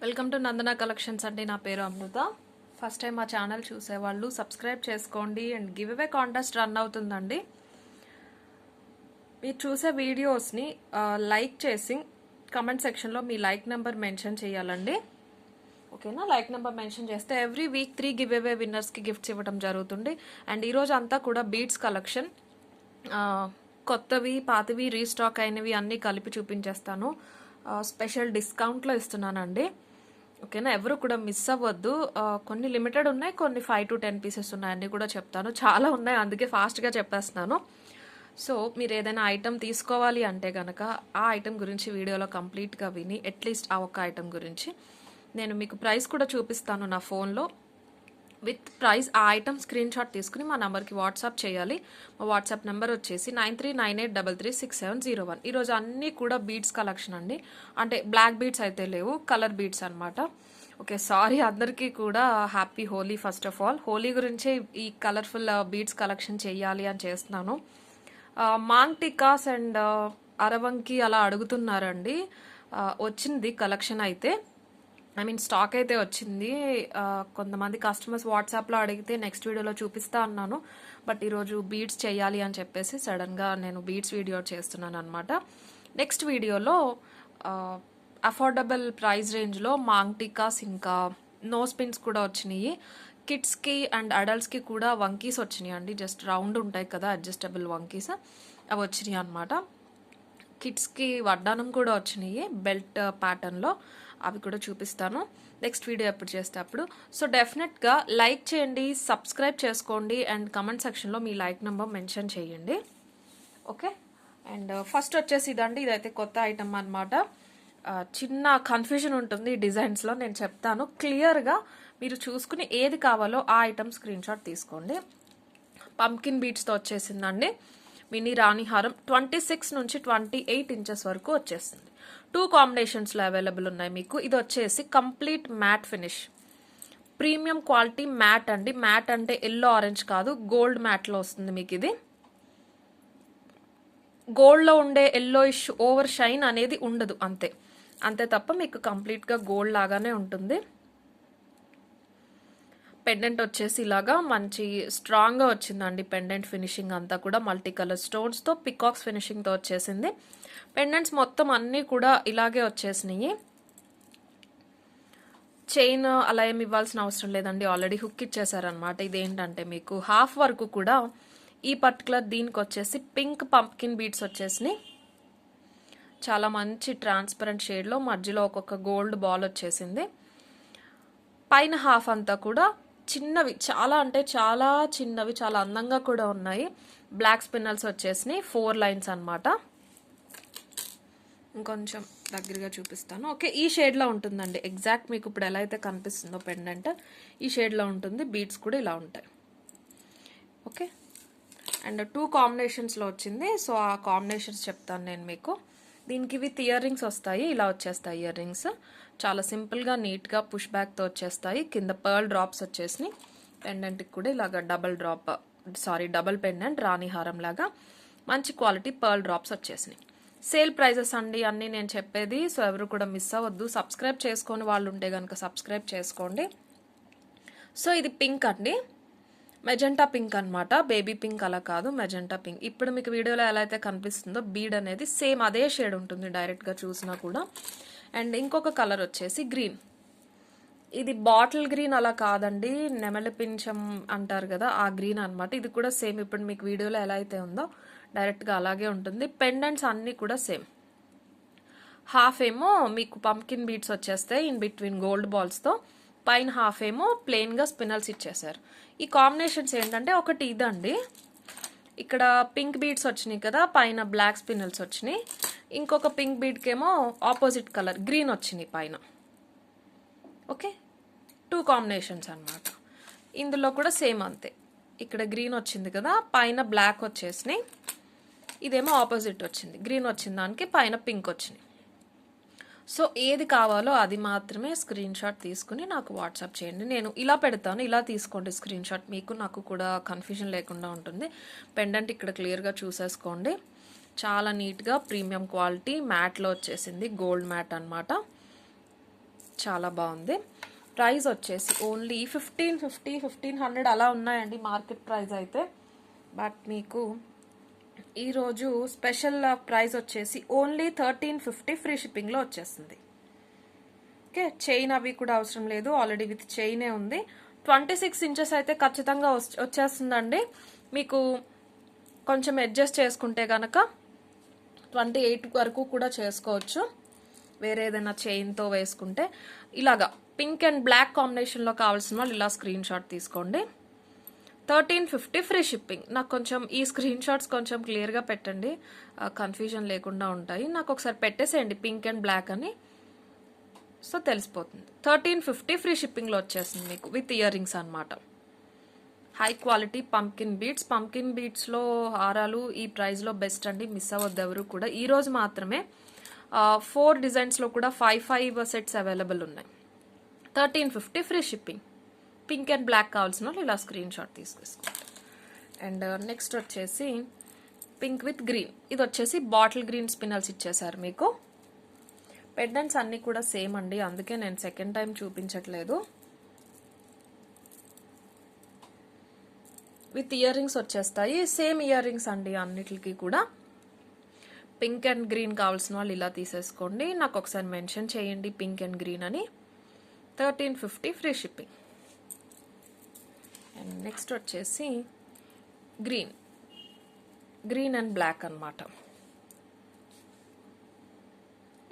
Welcome to Nandana collections అండి. నా పేరు అమృత. ఫస్ట్ టైం మా ఛానల్ చూసేవాళ్ళు సబ్స్క్రైబ్ చేసుకోండి. And give away contest run అవుతుందండి. మీరు చూసే వీడియోస్ని లైక్ చేసి కమెంట్ సెక్షన్లో మీ లైక్ నెంబర్ మెన్షన్ చేయాలండి. ఓకేనా? లైక్ నెంబర్ మెన్షన్ చేస్తే ఎవ్రీ వీక్ 3 గివ్ అవే విన్నర్స్కి గిఫ్ట్స్ ఇవ్వడం జరుగుతుంది. అండ్ ఈరోజు అంతా కూడా బీడ్స్ కలెక్షన్, కొత్తవి పాతవి రీస్టాక్ అయినవి అన్నీ కలిపి చూపించేస్తాను. స్పెషల్ డిస్కౌంట్లో ఇస్తున్నానండి. ఓకేనా? ఎవరు కూడా మిస్ అవ్వద్దు. కొన్ని లిమిటెడ్ ఉన్నాయి, కొన్ని 5 to 10 పీసెస్ ఉన్నాయి, అన్నీ కూడా చెప్తాను. చాలా ఉన్నాయి, అందుకే ఫాస్ట్గా చెప్పేస్తున్నాను. సో మీరు ఏదైనా ఐటెం తీసుకోవాలి అంటే కనుక ఆ ఐటెం గురించి వీడియోలో కంప్లీట్గా విని అట్లీస్ట్ ఆ ఒక్క ఐటెం గురించి నేను మీకు ప్రైస్ కూడా చూపిస్తాను నా ఫోన్లో. విత్ ప్రైస్ ఆ ఐటమ్ స్క్రీన్ షాట్ తీసుకుని మా నెంబర్కి వాట్సాప్ చేయాలి. మా వాట్సాప్ నెంబర్ వచ్చేసి 9398336701. ఈరోజు అన్నీ కూడా బీడ్స్ కలెక్షన్ అండి. అంటే బ్లాక్ బీడ్స్ అయితే లేవు, కలర్ బీడ్స్ అనమాట. Okay, sorry. అందరికీ కూడా happy Holi. First of all Holi గురించే ఈ కలర్ఫుల్ బీడ్స్ కలెక్షన్ చేయాలి అని చేస్తున్నాను. మాంగ్ టికాస్ అండ్ అరవంకి అలా అడుగుతున్నారండి. వచ్చింది కలెక్షన్ అయితే, స్టాక్ అయితే వచ్చింది. కొంతమంది కస్టమర్స్ వాట్సాప్లో అడిగితే నెక్స్ట్ వీడియోలో చూపిస్తా అన్నాను. బట్ ఈరోజు బీడ్స్ చేయాలి అని చెప్పేసి సడన్గా నేను బీడ్స్ వీడియో చేస్తున్నాను అనమాట. నెక్స్ట్ వీడియోలో అఫోర్డబుల్ ప్రైస్ రేంజ్లో మాంగ్ టికాస్ ఇంకా నోస్ పిన్స్ కూడా వచ్చినాయి. కిడ్స్కి అండ్ అడల్ట్స్కి కూడా వంకీస్ వచ్చినాయి అండి. జస్ట్ రౌండ్ ఉంటాయి కదా, అడ్జస్టబుల్ వంకీస్, అవి వచ్చినాయి అనమాట. కిడ్స్కి వడ్డానం కూడా వచ్చినాయి బెల్ట్ ప్యాటర్న్లో, అవి కూడా చూపిస్తాను నెక్స్ట్ వీడియో ఎప్పుడు చేస్తే అప్పుడు. సో డెఫినెట్గా లైక్ చేయండి, సబ్స్క్రైబ్ చేసుకోండి అండ్ కమెంట్ సెక్షన్లో మీ లైక్ నెంబర్ మెన్షన్ చేయండి. ఓకే, అండ్ ఫస్ట్ వచ్చేసి ఇదండి. ఇదైతే కొత్త ఐటమ్ అనమాట. చిన్న కన్ఫ్యూజన్ ఉంటుంది ఈ డిజైన్స్లో, నేను చెప్తాను క్లియర్గా. మీరు చూసుకుని ఏది కావాలో ఆ ఐటమ్ స్క్రీన్ షాట్ తీసుకోండి. పంకిన్ బీట్స్తో వచ్చేసిందండి. మినీ రాణిహారం 26 నుంచి 28 ఇంచెస్ వరకు వచ్చేసింది. 2 కాంబినేషన్స్లో అవైలబుల్ ఉన్నాయి మీకు. ఇది వచ్చేసి complete mat finish, premium quality matte అండి. మ్యాట్ అంటే ఎల్లో ఆరెంజ్ కాదు, గోల్డ్ మ్యాట్లో వస్తుంది మీకు. ఇది గోల్డ్లో ఉండే ఎల్లోయిష్ ఓవర్ షైన్ అనేది ఉండదు, అంతే అంతే తప్ప మీకు కంప్లీట్గా గోల్డ్ లాగానే ఉంటుంది. పెండెంట్ వచ్చేసి ఇలాగా మంచి స్ట్రాంగ్గా వచ్చిందండి. పెండెంట్ ఫినిషింగ్ అంతా కూడా మల్టీ కలర్ స్టోన్స్తో పికాక్స్ ఫినిషింగ్తో వచ్చేసింది. పెండెంట్స్ మొత్తం అన్నీ కూడా ఇలాగే వచ్చేసినాయి. చైన్ అలా ఏమి ఇవ్వాల్సిన అవసరం లేదండి, ఆల్రెడీ హుక్ ఇచ్చేసారనమాట. ఇదేంటంటే మీకు హాఫ్ వరకు కూడా ఈ పర్టికులర్ దీనికి వచ్చేసి పింక్ పంప్కిన్ బీడ్స్ వచ్చేసినాయి. చాలా మంచి ట్రాన్స్పరెంట్ షేడ్లో మధ్యలో ఒక్కొక్క గోల్డ్ బాల్ వచ్చేసింది. పైన హాఫ్ అంతా కూడా చిన్నవి, చాలా అంటే చాలా చిన్నవి, చాలా అందంగా కూడా ఉన్నాయి. బ్లాక్ స్పిన్నల్స్ వచ్చేసినాయి, 4 లైన్స్ అనమాట. ఇంకొంచెం దగ్గరగా చూపిస్తాను. ఓకే, ఈ షేడ్లో ఉంటుందండి. ఎగ్జాక్ట్ మీకు ఇప్పుడు ఎలా అయితే కనిపిస్తుందో పెండెంట్ ఈ షేడ్లో ఉంటుంది. బీడ్స్ కూడా ఇలా ఉంటాయి. ఓకే, అండ్ 2 కాంబినేషన్స్లో వచ్చింది. సో ఆ కాంబినేషన్స్ చెప్తాను నేను మీకు. దీనికి విత్ ఇయర్ రింగ్స్ వస్తాయి, ఇలా వచ్చేస్తాయి ఇయర్ రింగ్స్. చాలా సింపుల్గా నీట్గా పుష్ బ్యాక్తో వచ్చేస్తాయి. కింద పర్ల్ డ్రాప్స్ వచ్చేసినాయి. పెండెంట్కి కూడా ఇలాగ డబల్ పెండెంట్ రాణిహారం లాగా మంచి క్వాలిటీ పర్ల్ డ్రాప్స్ వచ్చేసినాయి. సేల్ ప్రైజెస్ అండి అన్నీ నేను చెప్పేది. సో ఎవరు కూడా మిస్ అవ్వద్దు. సబ్స్క్రైబ్ చేసుకొని వాళ్ళు ఉంటే కనుక సబ్స్క్రైబ్ చేసుకోండి. సో ఇది పింక్ అండి, మెజెంటా పింక్ అనమాట. బేబీ పింక్ అలా కాదు, మెజెంటా పింక్. ఇప్పుడు మీకు వీడియోలో ఎలా అయితే కనిపిస్తుందో బీడ్ అనేది సేమ్ అదే షేడ్ ఉంటుంది డైరెక్ట్గా చూసినా కూడా. అండ్ ఇంకొక కలర్ వచ్చేసి గ్రీన్. ఇది బాటిల్ గ్రీన్ అలా కాదండి, నెమలి పింఛం అంటారు కదా ఆ గ్రీన్ అనమాట. ఇది కూడా సేమ్ ఇప్పుడు మీకు వీడియోలో ఎలా అయితే ఉందో డైరెక్ట్గా అలాగే ఉంటుంది. పెండెంట్స్ అన్నీ కూడా సేమ్. హాఫ్ ఏమో మీకు పంకిన్ బీడ్స్ వచ్చేస్తాయి ఇన్ బిట్వీన్ గోల్డ్ బాల్స్తో, పైన హాఫ్ ఏమో ప్లెయిన్గా స్పిన్నల్స్ ఇచ్చేసారు. ఈ కాంబినేషన్స్ ఏంటంటే ఒకటి ఇదండి, ఇక్కడ పింక్ బీడ్స్ వచ్చినాయి కదా, పైన బ్లాక్ స్పిన్నల్స్ వచ్చినాయి. ఇంకొక పింక్ బీడ్కి ఏమో ఆపోజిట్ కలర్ గ్రీన్ వచ్చినాయి పైన. ఓకే, 2 కాంబినేషన్స్ అనమాట. ఇందులో కూడా సేమ్ అంతే. ఇక్కడ గ్రీన్ వచ్చింది కదా, పైన బ్లాక్ వచ్చేసినాయి. ఇదేమో ఆపోజిట్ వచ్చింది, గ్రీన్ వచ్చిన దానికి పైన పింక్ వచ్చినాయి. సో ఏది కావాలో అది మాత్రమే స్క్రీన్ షాట్ తీసుకుని నాకు వాట్సాప్ చేయండి. నేను ఇలా పెడతాను, ఇలా తీసుకోండి స్క్రీన్ షాట్, మీకు నాకు కూడా కన్ఫ్యూజన్ లేకుండా ఉంటుంది. పెండెంట్ ఇక్కడ క్లియర్గా చూసేసుకోండి. చాలా నీట్గా ప్రీమియం క్వాలిటీ మ్యాట్లో వచ్చేసింది, గోల్డ్ మ్యాట్ అనమాట. చాలా బాగుంది. ప్రైస్ వచ్చేసి ఓన్లీ 1550, 1500 అలా ఉన్నాయండి మార్కెట్ ప్రైస్ అయితే. బట్ మీకు ఈరోజు స్పెషల్ ప్రైస్ వచ్చేసి ఓన్లీ 1350 ఫ్రీ షిప్పింగ్లో వచ్చేస్తుంది. ఓకే, చైన్ అవి కూడా అవసరం లేదు, ఆల్రెడీ విత్ చైనే ఉంది. 26 ఇంచెస్ అయితే ఖచ్చితంగా వచ్చేస్తుందండి. మీకు కొంచెం అడ్జస్ట్ చేసుకుంటే కనుక 28 వరకు కూడా చేసుకోవచ్చు, వేరే ఏదైనా చైన్తో వేసుకుంటే. ఇలాగా పింక్ అండ్ బ్లాక్ కాంబినేషన్లో కావాల్సిన వాళ్ళు ఇలా స్క్రీన్ షాట్ తీసుకోండి. 1350 ఫ్రీ షిప్పింగ్. నాకు కొంచెం ఈ స్క్రీన్ షాట్స్ కొంచెం క్లియర్గా పెట్టండి, కన్ఫ్యూజన్ లేకుండా ఉంటాయి. నాకు ఒకసారి పెట్టేసేయండి పింక్ అండ్ బ్లాక్ అని, సో తెలిసిపోతుంది. 1350 ఫ్రీ షిప్పింగ్లో వచ్చేస్తుంది మీకు విత్ ఇయర్ రింగ్స్ అనమాట. High quality pumpkin beads. Pumpkin బీడ్స్లో హారాలు ఈ ప్రైస్లో బెస్ట్ అండి, మిస్ అవ్వద్దు ఎవరు కూడా. ఈరోజు మాత్రమే 4 డిజైన్స్లో కూడా 5 సెట్స్ అవైలబుల్ ఉన్నాయి. 1350 free shipping. Pink and black కావాల్సిన వాళ్ళు ఇలా స్క్రీన్ షాట్ తీసుకోండి. అండ్ నెక్స్ట్ వచ్చేసి పింక్ విత్ గ్రీన్. ఇది వచ్చేసి బాటిల్ గ్రీన్ స్పినల్స్ ఇచ్చేసారు మీకు. పెండెంట్స్ అన్నీ కూడా సేమ్ అండి, అందుకే నేను సెకండ్ టైం చూపించట్లేదు. విత్ ఇయర్ రింగ్స్ వచ్చేస్తాయి, సేమ్ ఇయర్ రింగ్స్ అండి అన్నిటికి కూడా. పింక్ అండ్ గ్రీన్ కావాల్సిన వాళ్ళు ఇలా తీసేసుకోండి, నాకు ఒకసారి మెన్షన్ చేయండి పింక్ అండ్ గ్రీన్ అని. 1350 ఫ్రీ షిప్పింగ్. అండ్ నెక్స్ట్ వచ్చేసి గ్రీన్ అండ్ బ్లాక్ అన్నమాట.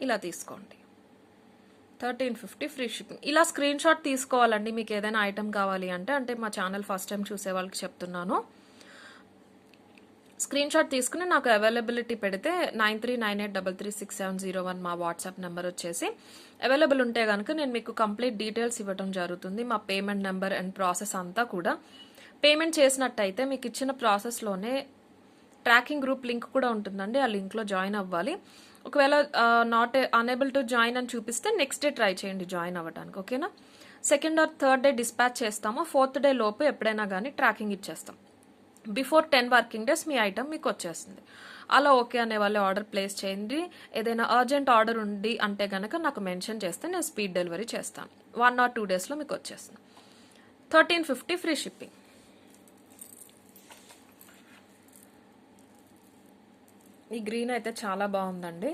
ఇలా తీసుకోండి, 1350 ఫ్రీ షిప్పింగ్. ఇలా స్క్రీన్ షాట్ తీసుకోవాలండి మీకు ఏదైనా ఐటమ్ కావాలి అంటే మా ఛానల్ ఫస్ట్ టైం చూసే వాళ్ళకి చెప్తున్నాను. స్క్రీన్ షాట్ తీసుకుని నాకు అవైలబిలిటీ పెడితే 9398336701 మా వాట్సాప్ నెంబర్ వచ్చేసి. అవైలబుల్ ఉంటే కనుక నేను మీకు కంప్లీట్ డీటెయిల్స్ ఇవ్వడం జరుగుతుంది, మా పేమెంట్ నెంబర్ అండ్ ప్రాసెస్ అంతా కూడా. పేమెంట్ చేసినట్టయితే మీకు ఇచ్చిన ప్రాసెస్లోనే ట్రాకింగ్ గ్రూప్ లింక్ కూడా ఉంటుందండి, ఆ లింక్లో జాయిన్ అవ్వాలి. ఒకవేళ నాట్ అనేబుల్ టు జాయిన్ అని చూపిస్తే నెక్స్ట్ డే ట్రై చేయండి జాయిన్ అవ్వడానికి, ఓకేనా. 2nd or 3rd day dispatch చేస్తాము, 4th డే లోపు ఎప్పుడైనా కానీ ట్రాకింగ్ ఇచ్చేస్తాం. బిఫోర్ 10 వర్కింగ్ డేస్ మీ ఐటమ్ మీకు వచ్చేస్తుంది. అలా ఓకే అనే వాళ్ళు ఆర్డర్ ప్లేస్ చేయండి. ఏదైనా అర్జెంట్ ఆర్డర్ ఉంది అంటే కనుక నాకు మెన్షన్ చేస్తే నేను స్పీడ్ డెలివరీ చేస్తాను, 1 or 2 డేస్లో మీకు వచ్చేస్తుంది. 1350 ఫ్రీ షిప్పింగ్. ఈ గ్రీన్ అయితే చాలా బాగుందండి.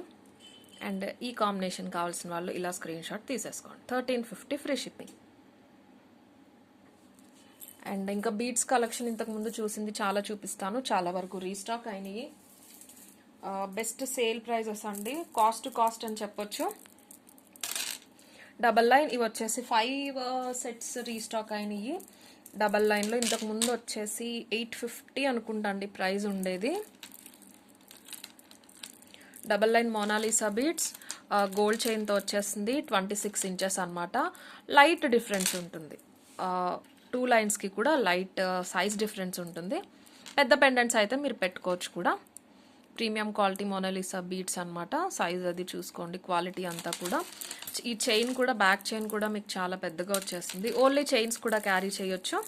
అండ్ ఈ కాంబినేషన్ కావాల్సిన వాళ్ళు ఇలా స్క్రీన్ షాట్ తీసేసుకోండి. 1350 ఫ్రీ షిప్పింగ్. అండ్ ఇంకా బీడ్స్ కలెక్షన్ ఇంతకుముందు చూసింది చాలా చూపిస్తాను, చాలా వరకు రీస్టాక్ అయినాయి. బెస్ట్ సేల్ ప్రైజెస్ అండి, కాస్ట్ టు కాస్ట్ అని చెప్పొచ్చు. డబల్ లైన్ ఇవి వచ్చేసి 5 సెట్స్ రీస్టాక్ అయినాయి. డబల్ లైన్లో ఇంతకుముందు వచ్చేసి 850 అనుకుంటా అండి ప్రైస్ ఉండేది. Double line Mona Lisa beads gold చైన్తో వచ్చేస్తుంది, 26 ఇంచెస్ అనమాట. లైట్ డిఫరెన్స్ ఉంటుంది, 2 లైన్స్కి కూడా లైట్ సైజ్ డిఫరెన్స్ ఉంటుంది. పెద్ద పెండెంట్స్ అయితే మీరు పెట్టుకోవచ్చు కూడా. ప్రీమియం క్వాలిటీ మోనాలిసా బీడ్స్ అనమాట. సైజ్ అది చూసుకోండి, క్వాలిటీ అంతా కూడా. ఈ చైన్ కూడా, బ్యాక్ చైన్ కూడా మీకు చాలా పెద్దగా వచ్చేస్తుంది. ఓన్లీ చైన్స్ కూడా క్యారీ చేయొచ్చు.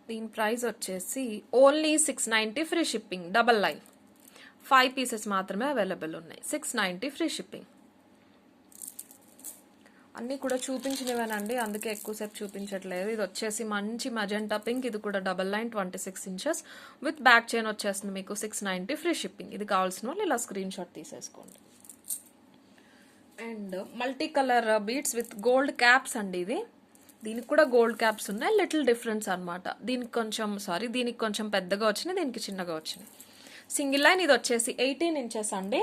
దీని ప్రైస్ వచ్చేసి only 690 free shipping. Double line 5 pieces మాత్రమే అవైలబుల్ ఉన్నాయి, 690 ఫ్రీ షిప్పింగ్. అన్నీ కూడా చూపించినవేనండి, అందుకే ఎక్కువసేపు చూపించట్లేదు. ఇది వచ్చేసి మంచి మజెంటా పింక్, ఇది కూడా double line 26 inches with back chain వచ్చేస్తుంది మీకు. 690 ఫ్రీ షిప్పింగ్. ఇది కావాల్సిన వాళ్ళు ఇలా స్క్రీన్ షాట్ తీసేసుకోండి. And multi colour beads with gold caps అండి ఇది. దీనికి కూడా గోల్డ్ క్యాప్స్ ఉన్నాయి, లిటిల్ డిఫరెన్స్ అనమాట. దీనికి కొంచెం పెద్దగా వచ్చినాయి, దీనికి చిన్నగా వచ్చినాయి. సింగిల్ లైన్ ఇది వచ్చేసి 18 ఇంచెస్ అండి.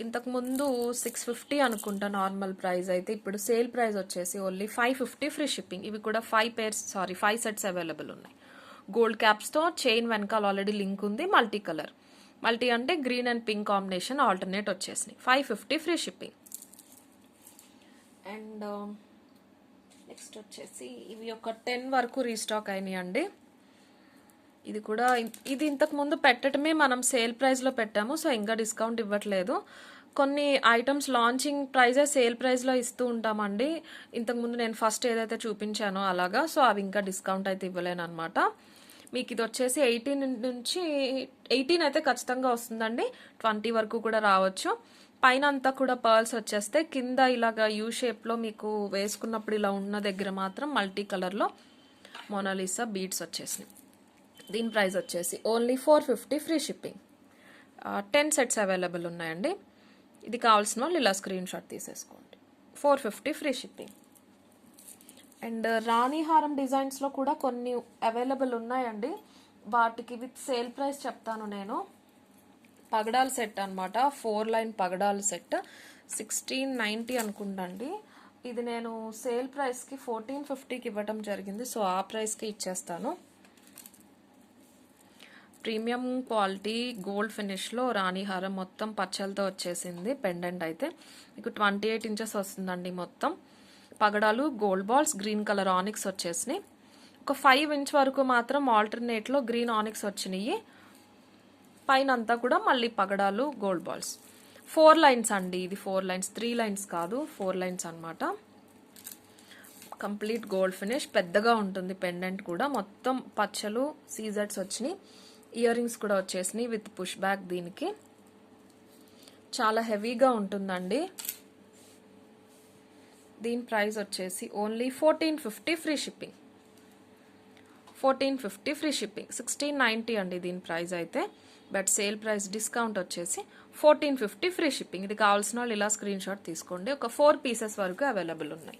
ఇంతకుముందు 650 అనుకుంటా నార్మల్ ప్రైస్ అయితే, ఇప్పుడు సేల్ ప్రైస్ వచ్చేసి ఓన్లీ 550 ఫ్రీ షిప్పింగ్. ఇవి కూడా 5 సెట్స్ అవైలబుల్ ఉన్నాయి. గోల్డ్ క్యాప్స్తో చైన్ వెనకాల ఆల్రెడీ లింక్ ఉంది. మల్టీ కలర్, మల్టీ అంటే green and pink combination alternate వచ్చేసినాయి. 550 ఫ్రీ షిప్పింగ్. అండ్ నెక్స్ట్ వచ్చేసి ఇవి ఒక 10 వరకు రీస్టాక్ అయినాయి అండి. ఇది ఇంతకు ముందు పెట్టడమే మనం సేల్ ప్రైస్లో పెట్టాము, సో ఇంకా డిస్కౌంట్ ఇవ్వట్లేదు. కొన్ని ఐటమ్స్ లాంచింగ్ ప్రైజే సేల్ ప్రైస్లో ఇస్తూ ఉంటామండి. ఇంతకుముందు నేను ఫస్ట్ ఏదైతే చూపించానో అలాగా, సో అవి ఇంకా డిస్కౌంట్ అయితే ఇవ్వలేను అనమాట. మీకు ఇది వచ్చేసి 18 నుంచి 18 అయితే ఖచ్చితంగా వస్తుందండి, 20 వరకు కూడా రావచ్చు. పైన అంతా కూడా పర్ల్స్ వచ్చేస్తే కింద ఇలాగా యూ షేప్లో మీకు వేసుకున్నప్పుడు ఇలా ఉన్న దగ్గర మాత్రం మల్టీ కలర్లో మోనాలిసా బీడ్స్ వచ్చేసినాయి. దీని ప్రైస్ వచ్చేసి only 450 free shipping. 10 sets available ఉన్నాయండి. ఇది కావాల్సిన వాళ్ళు ఇలా స్క్రీన్ షాట్ తీసేసుకోండి. 450 ఫ్రీ షిప్పింగ్. అండ్ రాణి హారం డిజైన్స్లో కూడా కొన్ని అవైలబుల్ ఉన్నాయండి. వాటికి విత్ సేల్ ప్రైస్ చెప్తాను నేను. పగడాల సెట్ అనమాట, 4 లైన్ పగడాల సెట్ 1690 అనుకుంటండి. ఇది నేను సేల్ ప్రైస్కి 1450కి ఇవ్వటం జరిగింది. సో ఆ ప్రైస్కి ఇచ్చేస్తాను. ప్రీమియం క్వాలిటీ గోల్డ్ ఫినిష్లో రాణిహారం మొత్తం పచ్చలతో వచ్చేసింది. పెండెంట్ అయితే మీకు 28 ఇంచెస్ వస్తుందండి. మొత్తం పగడాలు gold balls green colour onyx వచ్చేసినాయి. ఒక 5 ఇంచ్ వరకు మాత్రం ఆల్టర్నేట్లో గ్రీన్ ఆనిక్స్ వచ్చినాయి. పైన అంతా కూడా మళ్ళీ పగడాలు గోల్డ్ బాల్స్. 4 లైన్స్ అండి. ఇది 4 లైన్స్, 3 లైన్స్ కాదు, 4 లైన్స్ అనమాట. కంప్లీట్ గోల్డ్ ఫినిష్, పెద్దగా ఉంటుంది. పెండెంట్ కూడా మొత్తం పచ్చలు సీజర్స్ వచ్చినాయి. ఇయర్ రింగ్స్ కూడా వచ్చేసినాయి విత్ పుష్ బ్యాక్. దీనికి చాలా హెవీగా ఉంటుందండి. దీని ప్రైస్ వచ్చేసి only 1450 free shipping. 1450 free shipping. 1690 అండి దీని ప్రైస్ అయితే. బట్ సేల్ ప్రైస్ డిస్కౌంట్ వచ్చేసి 1450 ఫ్రీ షిప్పింగ్. ఇది కావాల్సిన వాళ్ళు ఇలా స్క్రీన్ షాట్ తీసుకోండి. ఒక 4 పీసెస్ వరకు అవైలబుల్ ఉన్నాయి.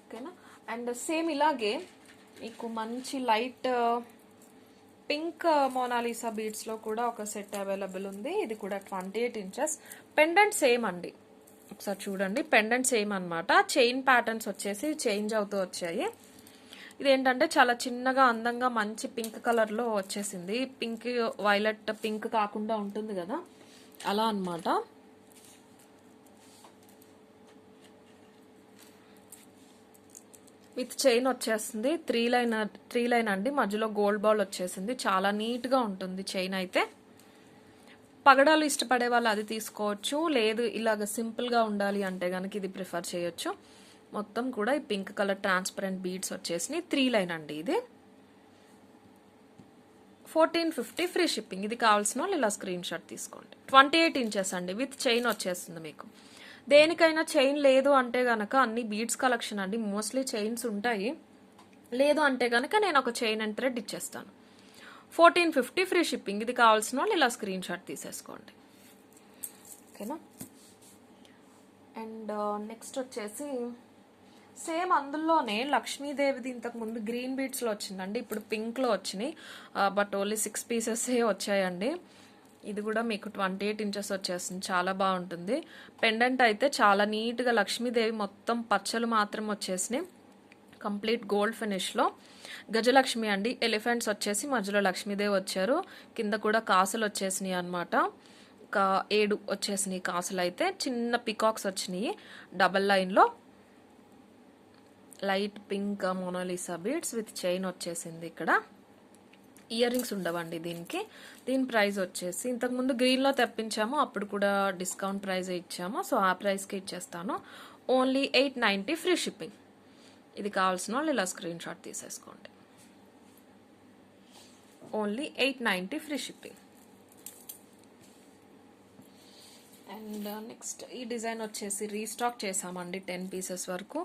ఓకేనా. అండ్ సేమ్ ఇలాగే మీకు మంచి లైట్ పింక్ మోనాలిసా బీడ్స్లో కూడా ఒక సెట్ అవైలబుల్ ఉంది. ఇది కూడా 28 ఇంచెస్. పెండెంట్ సేమ్ అండి. ఒకసారి చూడండి, పెండెంట్ సేమ్ అనమాట. చైన్ ప్యాటర్న్స్ వచ్చేసి చేంజ్ అవుతూ వచ్చాయి. ఇదేంటంటే చాలా చిన్నగా అందంగా మంచి పింక్ కలర్లో వచ్చేసింది. పింక్ వైలెట్ పింక్ కాకుండా ఉంటుంది కదా, అలా అనమాట. విత్ చైన్ వచ్చేస్తుంది. 3 లైన్ అండి. మధ్యలో గోల్డ్ బాల్ వచ్చేసింది. చాలా నీట్గా ఉంటుంది చైన్ అయితే. పగడాలు ఇష్టపడే వాళ్ళు అది తీసుకోవచ్చు. లేదు ఇలాగ సింపుల్గా ఉండాలి అంటే కనుక ఇది ప్రిఫర్ చేయొచ్చు. మొత్తం కూడా ఈ పింక్ కలర్ ట్రాన్స్పరెంట్ బీడ్స్ వచ్చేసినాయి. 3 లైన్ అండి ఇది. 1450 ఫ్రీ షిప్పింగ్. ఇది కావాల్సిన వాళ్ళు ఇలా స్క్రీన్ షాట్ తీసుకోండి. 28 ఇంచెస్ అండి. విత్ చైన్ వచ్చేస్తుంది మీకు. దేనికైనా చైన్ లేదు అంటే గనక అన్ని బీడ్స్ కలెక్షన్ అండి. మోస్ట్లీ చైన్స్ ఉంటాయి. లేదు అంటే గనక నేను ఒక చైన్ అండ్ థ్రెడ్ ఇచ్చేస్తాను. 1450 ఫ్రీ షిప్పింగ్. ఇది కావాల్సిన వాళ్ళు ఇలా స్క్రీన్ షాట్ తీసేసుకోండి. ఓకేనా. అండ్ నెక్స్ట్ వచ్చేసి సేమ్ అందులోనే లక్ష్మీదేవిది ఇంతకు ముందు గ్రీన్ బీడ్స్లో వచ్చిందండి. ఇప్పుడు పింక్లో వచ్చినాయి. బట్ ఓన్లీ 6 పీసెస్ వచ్చాయండి. ఇది కూడా మీకు 28 ఇంచెస్ వచ్చేస్తుంది. చాలా బాగుంటుంది. పెండెంట్ అయితే చాలా నీట్గా లక్ష్మీదేవి మొత్తం పచ్చలు మాత్రం వచ్చేసినాయి. కంప్లీట్ గోల్డ్ ఫినిష్లో గజలక్ష్మి అండి. ఎలిఫెంట్స్ వచ్చేసి మధ్యలో లక్ష్మీదేవి వచ్చారు. కింద కూడా కాసులు వచ్చేసినాయి అనమాట. ఒక 7 వచ్చేసినాయి కాసులు అయితే. చిన్న పికాక్స్ వచ్చినాయి డబల్ లైన్లో. Light pink Mona Lisa beads with chain వచ్చేసింది. ఇక్కడ ఇయర్ రింగ్స్ ఉండవండి దీనికి. దీని ప్రైస్ వచ్చేసి ఇంతకుముందు గ్రీన్లో తెప్పించాము, అప్పుడు కూడా డిస్కౌంట్ ప్రైస్ ఇచ్చాము. సో ఆ ప్రైస్కి ఇచ్చేస్తాను. Only 890 free shipping. ఇది కావాల్సిన వాళ్ళు ఇలా స్క్రీన్ షాట్ తీసేసుకోండి. Only 890 free shipping. And next ఈ డిజైన్ వచ్చేసి రీస్టాక్ చేసామండి. 10 పీసెస్ వరకు.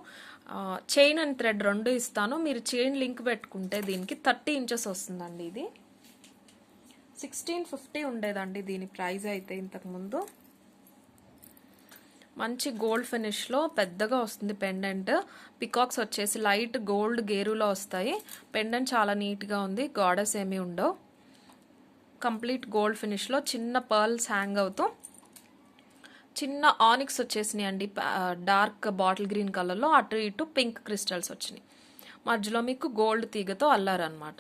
చైన్ అండ్ థ్రెడ్ 2 ఇస్తాను. మీరు చైన్ లింక్ పెట్టుకుంటే దీనికి 30 ఇంచెస్ వస్తుందండి. ఇది 1650 ఉండేదండి దీని ప్రైస్ అయితే ఇంతకుముందు. మంచి గోల్డ్ ఫినిష్లో పెద్దగా వస్తుంది పెండెంట్. పికాక్స్ వచ్చేసి లైట్ గోల్డ్ గేరులో వస్తాయి. పెండెంట్ చాలా నీట్గా ఉంది. గాడెస్ ఏమీ ఉండవు. కంప్లీట్ గోల్డ్ ఫినిష్లో చిన్న పర్ల్స్ హ్యాంగ్ అవుతూ చిన్న ఆనిక్స్ వచ్చేసినాయి అండి. డార్క్ బాటిల్ గ్రీన్ కలర్లో అటు ఇటు పింక్ క్రిస్టల్స్ వచ్చినాయి. మధ్యలో మీకు గోల్డ్ తీగతో అల్లారనమాట.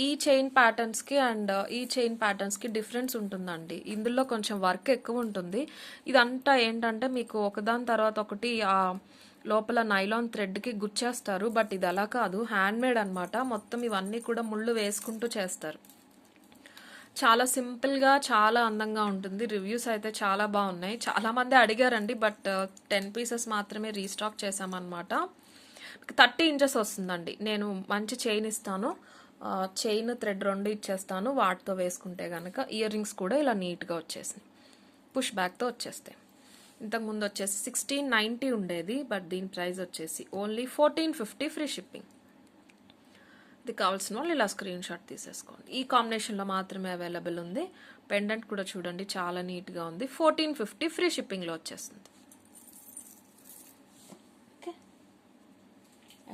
ఈ చైన్ ప్యాటర్న్స్కి అండ్ ఈ చైన్ ప్యాటర్న్స్కి డిఫరెన్స్ ఉంటుందండి. ఇందులో కొంచెం వర్క్ ఎక్కువ ఉంటుంది. ఇదంతా ఏంటంటే మీకు ఒకదాని తర్వాత ఒకటి లోపల నైలాన్ థ్రెడ్కి గుచ్చేస్తారు. బట్ ఇది అలా కాదు, హ్యాండ్ మేడ్ అనమాట. మొత్తం ఇవన్నీ కూడా ముళ్ళు వేసుకుంటూ చేస్తారు. చాలా సింపుల్గా చాలా అందంగా ఉంటుంది. రివ్యూస్ అయితే చాలా బాగున్నాయి. చాలామంది అడిగారండి. బట్ 10 పీసెస్ మాత్రమే రీస్టాక్ చేసామన్నమాట. 30 ఇంచెస్ వస్తుందండి. నేను మంచి చైన్ ఇస్తాను. చైన్ థ్రెడ్ 2 ఇచ్చేస్తాను, వాటితో వేసుకుంటే కనుక. ఇయర్ రింగ్స్ కూడా ఇలా నీట్గా వచ్చేసింది, పుష్ బ్యాక్తో వచ్చేస్తాయి. ఇంతకుముందు వచ్చేసి 1690 ఉండేది, బట్ దీని ప్రైస్ వచ్చేసి ఓన్లీ 1450 ఫ్రీ షిప్పింగ్. ఇది కావాల్సిన వాళ్ళు ఇలా స్క్రీన్ షాట్ తీసేసుకోండి. ఈ కాంబినేషన్లో మాత్రమే అవైలబుల్ ఉంది. పెండెంట్ కూడా చూడండి చాలా నీట్గా ఉంది. 1450 ఫ్రీ షిప్పింగ్లో వచ్చేస్తుంది. ఓకే,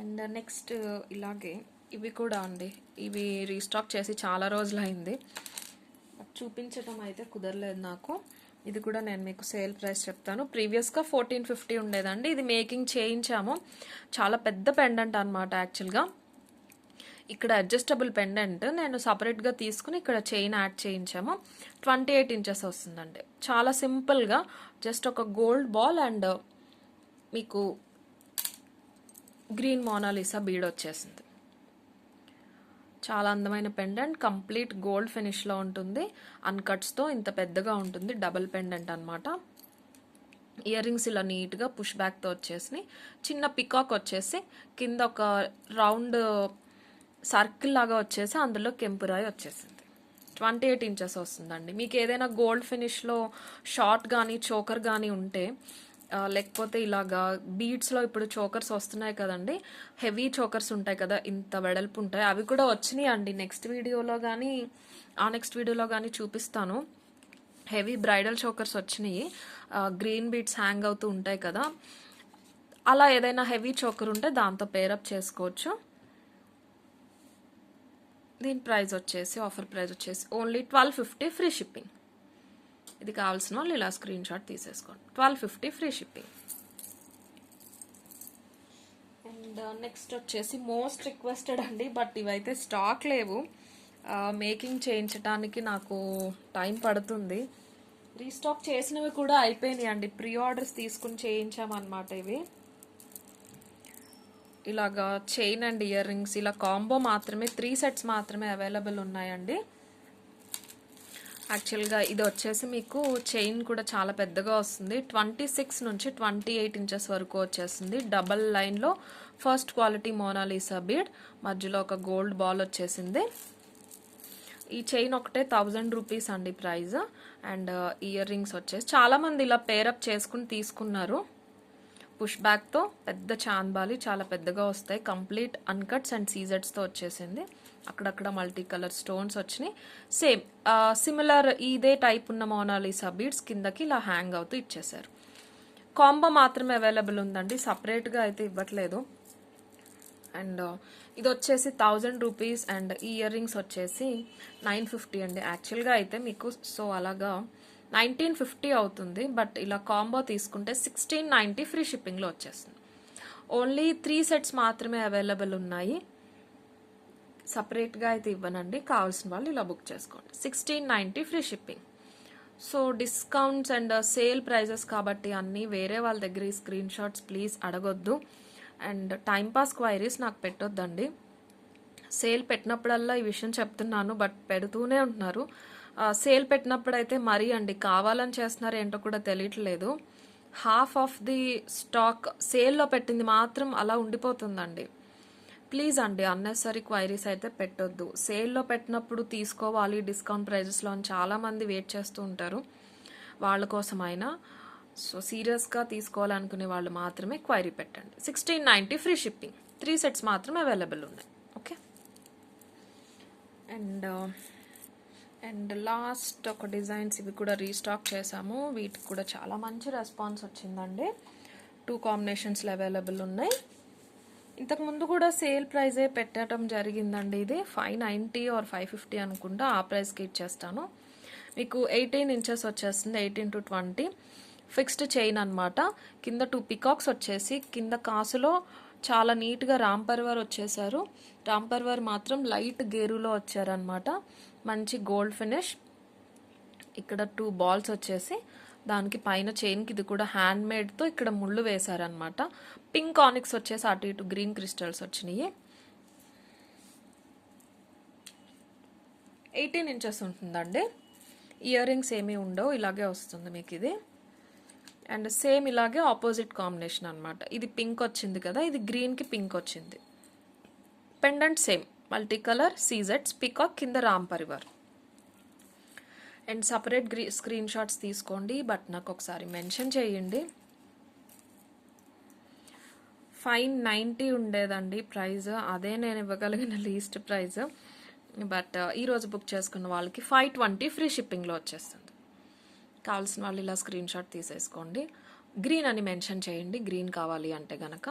అండ్ నెక్స్ట్ ఇలాగే ఇవి కూడా అండి. ఇవి రీస్టాక్ చేసి చాలా రోజులు అయింది, చూపించడం అయితే కుదరలేదు నాకు. ఇది కూడా నేను మీకు సేల్ ప్రైస్ చెప్తాను. ప్రీవియస్గా 1450 ఉండేదండి. ఇది మేకింగ్ చేయించాము. చాలా పెద్ద పెండెంట్ అనమాట యాక్చువల్గా. ఇక్కడ అడ్జస్టబుల్ పెండెంట్ నేను సపరేట్గా తీసుకుని ఇక్కడ చైన్ యాడ్ చేయించాము. 28 ఇంచెస్ వస్తుందండి. చాలా సింపుల్గా జస్ట్ ఒక గోల్డ్ బాల్ అండ్ మీకు గ్రీన్ మోనాలిసా బీడ్ వచ్చేసింది. చాలా అందమైన పెండెంట్, కంప్లీట్ గోల్డ్ ఫినిష్లో ఉంటుంది. అన్కట్స్తో ఇంత పెద్దగా ఉంటుంది. డబుల్ పెండెంట్ అనమాట. ఇయర్ రింగ్స్ ఇలా నీట్గా పుష్ బ్యాక్తో వచ్చేసి, చిన్న పికాక్ వచ్చేసి కింద ఒక రౌండ్ సర్కిల్ లాగా వచ్చేసి అందులో కెంపురాయి వచ్చేసింది. 28 ఇంచెస్ వస్తుందండి. మీకు ఏదైనా గోల్డ్ ఫినిష్లో షార్ట్ కానీ చోకర్ కానీ ఉంటే, లేకపోతే ఇలాగా బీడ్స్లో ఇప్పుడు చోకర్స్ వస్తున్నాయి కదండి, హెవీ చోకర్స్ ఉంటాయి కదా, ఇంత వెడల్పు ఉంటాయి. అవి కూడా వచ్చినాయి అండి. నెక్స్ట్ వీడియోలో కానీ చూపిస్తాను. హెవీ బ్రైడల్ చోకర్స్ వచ్చినాయి. గ్రీన్ బీడ్స్ హ్యాంగ్ అవుతూ ఉంటాయి కదా, అలా ఏదైనా హెవీ చోకర్ ఉంటే దాంతో పేరప్ చేసుకోవచ్చు. దీని ప్రైస్ వచ్చేసి ఆఫర్ ప్రైస్ వచ్చేసి ఓన్లీ 1250 ఫ్రీ షిప్పింగ్. ఇది కావాల్సిన వాళ్ళు ఇలా స్క్రీన్ షాట్ తీసేసుకోండి. 1250 ఫ్రీ షిప్పింగ్. అండ్ నెక్స్ట్ వచ్చేసి మోస్ట్ రిక్వెస్టెడ్ అండి, బట్ ఇవైతే స్టాక్ లేవు. మేకింగ్ చేయించడానికి నాకు టైం పడుతుంది. రీస్టాక్ చేసినవి కూడా అయిపోయినాయి అండి. ప్రీ ఆర్డర్స్ తీసుకుని చేయించామన్నమాట. ఇవి ఇలాగా చైన్ అండ్ ఇయర్ రింగ్స్ ఇలా కాంబో మాత్రమే 3 సెట్స్ మాత్రమే అవైలబుల్ ఉన్నాయండి. యాక్చువల్గా ఇది వచ్చేసి మీకు చైన్ కూడా చాలా పెద్దగా వస్తుంది. 26 నుంచి 28 ఇంచెస్ వరకు వచ్చేసింది. డబల్ లైన్లో ఫస్ట్ క్వాలిటీ మోనాలిసా బీడ్, మధ్యలో ఒక గోల్డ్ బాల్ వచ్చేసింది. ఈ చైన్ ఒకటే 1000 రూపీస్ అండి ప్రైస్. అండ్ ఇయర్ రింగ్స్ వచ్చేసి చాలామంది ఇలా పేరప్ చేసుకుని తీసుకున్నారు. పుష్ బ్యాక్తో పెద్ద చాంద్బాలి చాలా పెద్దగా వస్తాయి. కంప్లీట్ అన్కట్స్ అండ్ సీజెడ్స్తో వచ్చేసింది. అక్కడక్కడ మల్టీ కలర్ స్టోన్స్ వచ్చినాయి. సేమ్ సిమిలర్ ఇదే టైప్ ఉన్న మోనాలిసా బీడ్స్ కిందకి ఇలా హ్యాంగ్ అవుతూ ఇచ్చేసారు. కాంబో మాత్రమే అవైలబుల్ ఉందండి, సపరేట్గా అయితే ఇవ్వట్లేదు. అండ్ ఇది వచ్చేసి 1000 రూపీస్ అండ్ ఈ ఇయర్ రింగ్స్ వచ్చేసి 950 అండి. యాక్చువల్గా అయితే మీకు సో అలాగా 1950 అవుతుంది, బట్ ఇలా కాంబో తీసుకుంటే 1690 ఫ్రీ షిప్పింగ్లో వచ్చేస్తుంది. ఓన్లీ 3 సెట్స్ మాత్రమే అవైలబుల్ ఉన్నాయి. సపరేట్గా అయితే ఇవ్వనండి, కావాల్సిన వాళ్ళు ఇలా బుక్ చేసుకోండి. 1690 free shipping. So discounts and sale prices కాబట్టి అన్నీ వేరే వాళ్ళ దగ్గర ఈ స్క్రీన్ షాట్స్ ప్లీజ్ అడగొద్దు. అండ్ టైంపాస్ క్వైరీస్ నాకు పెట్టొద్దండి. సేల్ పెట్టినప్పుడల్లా ఈ విషయం చెప్తున్నాను, బట్ పెడుతూనే ఉంటున్నారు. సేల్ పెట్టినప్పుడు అయితే మరీ అండి కావాలని చేస్తున్నారు ఏంటో కూడా తెలియట్లేదు. హాఫ్ ఆఫ్ ది స్టాక్ సేల్లో పెట్టింది మాత్రం అలా ఉండిపోతుందండి. ప్లీజ్ అండి అన్నెసరీ క్వైరీస్ అయితే పెట్టొద్దు. సేల్లో పెట్టినప్పుడు తీసుకోవాలి డిస్కౌంట్ ప్రైజెస్లో అని చాలామంది వెయిట్ చేస్తూ ఉంటారు. వాళ్ళ కోసమైనా సో సీరియస్గా తీసుకోవాలనుకునే వాళ్ళు మాత్రమే క్వైరీ పెట్టండి. 1690 ఫ్రీ షిప్పింగ్. 3 సెట్స్ మాత్రమే అవైలబుల్ ఉన్నాయి. ఓకే, అండ్ లాస్ట్ ఒక డిజైన్స్ ఇవి కూడా రీస్టాక్ చేసాము. వీటికి కూడా చాలా మంచి రెస్పాన్స్ వచ్చిందండి. 2 కాంబినేషన్స్లో అవైలబుల్ ఉన్నాయి. ఇంతకుముందు కూడా సేల్ ప్రైజే పెట్టడం జరిగిందండి. ఇది 590 ఆర్ 550 అనుకుంటా, ఆ ప్రైస్కి ఇచ్చేస్తాను. మీకు 18 ఇంచెస్ వచ్చేస్తుంది. 18 to 20 ఫిక్స్డ్ చైన్ అనమాట. కింద 2 పికాక్స్ వచ్చేసి కింద కాసులో చాలా నీట్గా రాంపర్వర్ వచ్చేసారు. రాంపర్వర్ మాత్రం లైట్ గేరులో వచ్చారనమాట. మంచి గోల్డ్ ఫినిష్. ఇక్కడ 2 బాల్స్ వచ్చేసి దానికి పైన చైన్కి ఇది కూడా హ్యాండ్ మేడ్తో ఇక్కడ ముళ్ళు వేశారనమాట. పింక్ ఆనిక్స్ వచ్చేసి అటు ఇటు గ్రీన్ క్రిస్టల్స్ వచ్చినాయి. 18 ఇంచెస్ ఉంటుందండి. ఇయర్ రింగ్స్ ఏమీ ఉండవు, ఇలాగే వస్తుంది మీకు ఇది. అండ్ సేమ్ ఇలాగే ఆపోజిట్ కాంబినేషన్ అనమాట. ఇది పింక్ వచ్చింది కదా, ఇది గ్రీన్కి పింక్ వచ్చింది. పెండెంట్ సేమ్ మల్టీ కలర్ సీజెట్స్ పికాక్ కింద Ram parivar. And separate screen shots తీసుకోండి, బట్ నాకు ఒకసారి మెన్షన్ చేయండి. 590 ఉండేదండి ప్రైస్, అదే నేను ఇవ్వగలిగిన లీస్ట్ ప్రైస్. బట్ ఈరోజు బుక్ చేసుకున్న వాళ్ళకి 520 ఫ్రీ షిప్పింగ్లో వచ్చేస్తుంది. కావాల్సిన వాళ్ళు ఇలా స్క్రీన్ షాట్ తీసేసుకోండి. గ్రీన్ అని మెన్షన్ చేయండి గ్రీన్ కావాలి అంటే గనక.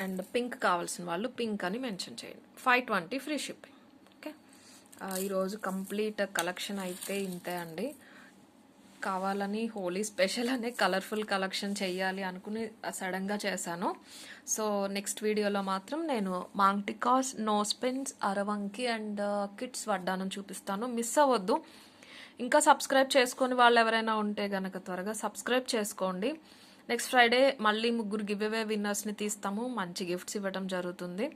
అండ్ పింక్ కావాల్సిన వాళ్ళు పింక్ అని మెన్షన్ చేయండి. 520 ఫ్రీ షిప్పింగ్. ఓకే, ఈరోజు కంప్లీట్ కలెక్షన్ అయితే ఇంతే అండి. కావాలని హోలీ స్పెషల్ అనే కలర్ఫుల్ కలెక్షన్ చేయాలి అనుకుని సడన్గా చేశాను. సో నెక్స్ట్ వీడియోలో మాత్రం నేను maang tikkas, nose pins, అరవంకి and kids వడ్డానం చూపిస్తాను. మిస్ అవ్వద్దు. ఇంకా సబ్స్క్రైబ్ చేసుకొని వాళ్ళు ఎవరైనా ఉంటే గనక త్వరగా సబ్స్క్రైబ్ చేసుకోండి. నెక్స్ట్ ఫ్రైడే మళ్ళీ 3 గివ్ అవే విన్నర్స్ని తీస్తాము, మంచి గిఫ్ట్స్ ఇవ్వడం జరుగుతుంది.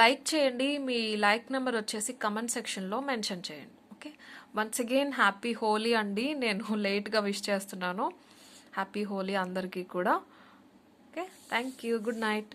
లైక్ చేయండి, మీ లైక్ నెంబర్ వచ్చేసి కమెంట్ సెక్షన్లో మెన్షన్ చేయండి. Okay, once again happy Holi అండి. నేను లేట్గా విష్ చేస్తున్నాను. హ్యాపీ హోలీ అందరికీ కూడా. Okay, thank you, good night.